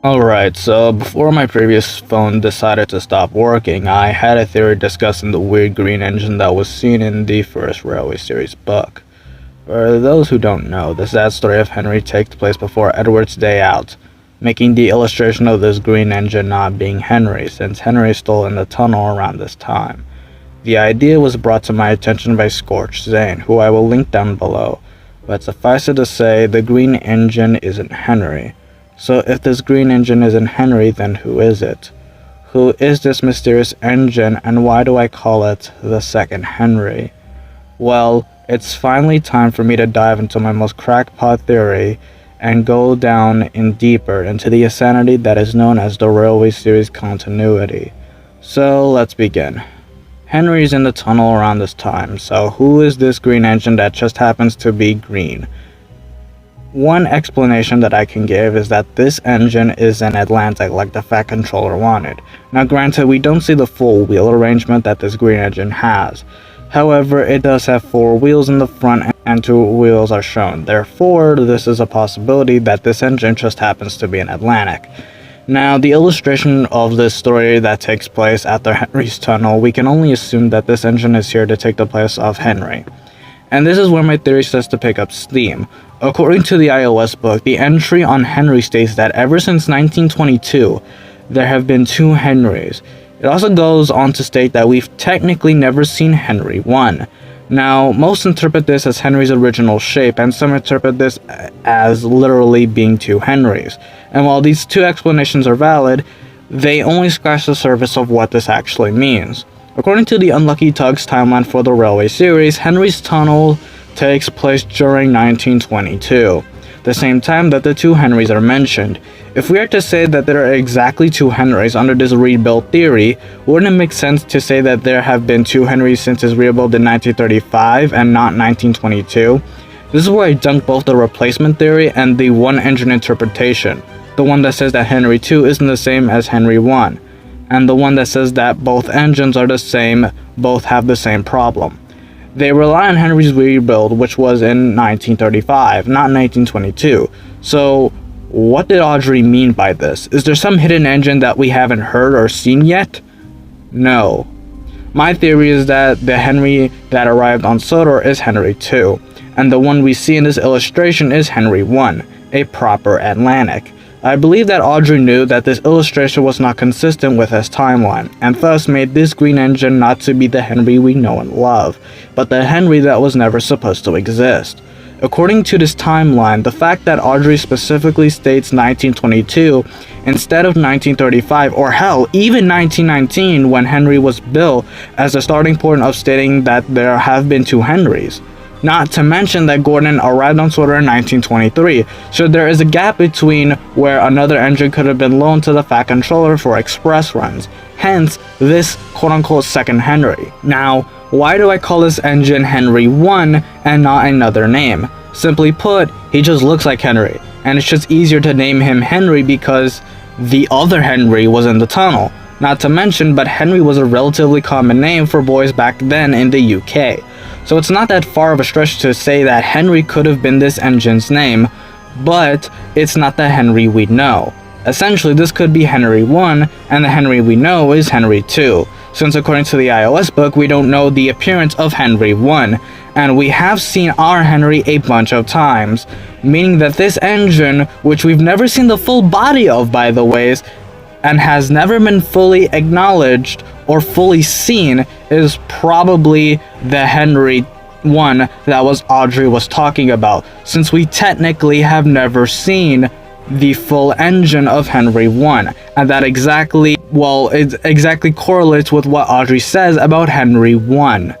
Alright, so before my previous phone decided to stop working, I had a theory discussing the weird green engine that was seen in the first Railway Series book. For those who don't know, the sad story of Henry takes place before Edward's day out, making the illustration of this green engine not being Henry, since Henry stole in the tunnel around this time. The idea was brought to my attention by Scorch Zane, who I will link down below, but suffice it to say, the green engine isn't Henry. So if this green engine isn't Henry, then who is it? Who is this mysterious engine, and why do I call it the second Henry? Well, it's finally time for me to dive into my most crackpot theory and go down in deeper into the insanity that is known as the Railway Series continuity. So let's begin. Henry's in the tunnel around this time, so who is this green engine that just happens to be green? One explanation that I can give is that this engine is an Atlantic like the Fat Controller wanted. Now granted, we don't see the full wheel arrangement that this green engine has. However, it does have 4 wheels in the front and 2 wheels are shown. Therefore, this is a possibility that this engine just happens to be an Atlantic. Now, the illustration of this story that takes place after Henry's tunnel, we can only assume that this engine is here to take the place of Henry. And this is where my theory starts to pick up steam. According to the iOS book, the entry on Henry states that ever since 1922, there have been 2 Henrys. It also goes on to state that we've technically never seen Henry 1. Now, most interpret this as Henry's original shape, and some interpret this as literally being 2 Henrys. And while these 2 explanations are valid, they only scratch the surface of what this actually means. According to the Unlucky Tug's timeline for the Railway Series, Henry's tunnel takes place during 1922, the same time that the 2 Henrys are mentioned. If we are to say that there are exactly 2 Henrys under this rebuild theory, wouldn't it make sense to say that there have been 2 Henrys since his rebuild in 1935 and not 1922? This is where I dunk both the replacement theory and the one engine interpretation, the one that says that Henry 2 isn't the same as Henry 1. And the one that says that both engines are the same, both have the same problem. They rely on Henry's rebuild, which was in 1935, not 1922. So, what did Audrey mean by this? Is there some hidden engine that we haven't heard or seen yet? No. My theory is that the Henry that arrived on Sodor is Henry 2, and the one we see in this illustration is Henry 1, a proper Atlantic. I believe that Audrey knew that this illustration was not consistent with his timeline, and thus made this green engine not to be the Henry we know and love, but the Henry that was never supposed to exist. According to this timeline, the fact that Audrey specifically states 1922 instead of 1935, or hell, even 1919 when Henry was built, as a starting point of stating that there have been 2 Henrys. Not to mention that Gordon arrived on Sodor in 1923, so there is a gap between where another engine could have been loaned to the Fat Controller for express runs, hence this quote-unquote second Henry. Now, why do I call this engine Henry 1 and not another name? Simply put, he just looks like Henry, and it's just easier to name him Henry because the other Henry was in the tunnel. Not to mention, but Henry was a relatively common name for boys back then in the UK. So it's not that far of a stretch to say that Henry could have been this engine's name, but it's not the Henry we know. Essentially, this could be Henry 1, and the Henry we know is Henry 2, since according to the iOS book, we don't know the appearance of Henry 1, and we have seen our Henry a bunch of times, meaning that this engine, which we've never seen the full body of by the ways, and has never been fully acknowledged or fully seen, is probably the Henry 1 that Audrey was talking about, since we technically have never seen the full engine of Henry 1, and that it exactly correlates with what Audrey says about Henry 1.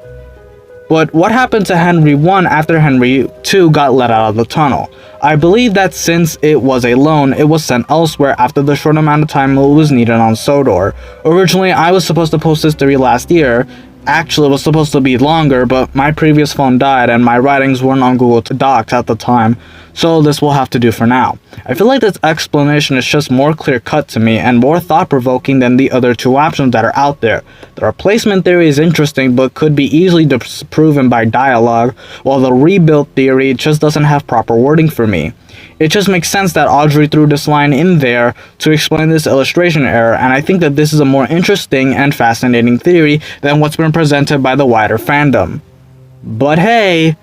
But what happened to Henry 1 after Henry 2 got let out of the tunnel? I believe that since it was a loan, it was sent elsewhere after the short amount of time it was needed on Sodor. Originally, I was supposed to post this theory last year. Actually, it was supposed to be longer, but my previous phone died and my writings weren't on Google Docs at the time, so this will have to do for now. I feel like this explanation is just more clear-cut to me and more thought-provoking than the other 2 options that are out there. The replacement theory is interesting but could be easily disproven by dialogue, while the rebuild theory just doesn't have proper wording for me. It just makes sense that Audrey threw this line in there to explain this illustration error, and I think that this is a more interesting and fascinating theory than what's been presented by the wider fandom. But hey,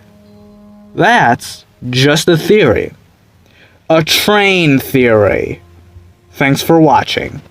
that's just a theory. A train theory. Thanks for watching.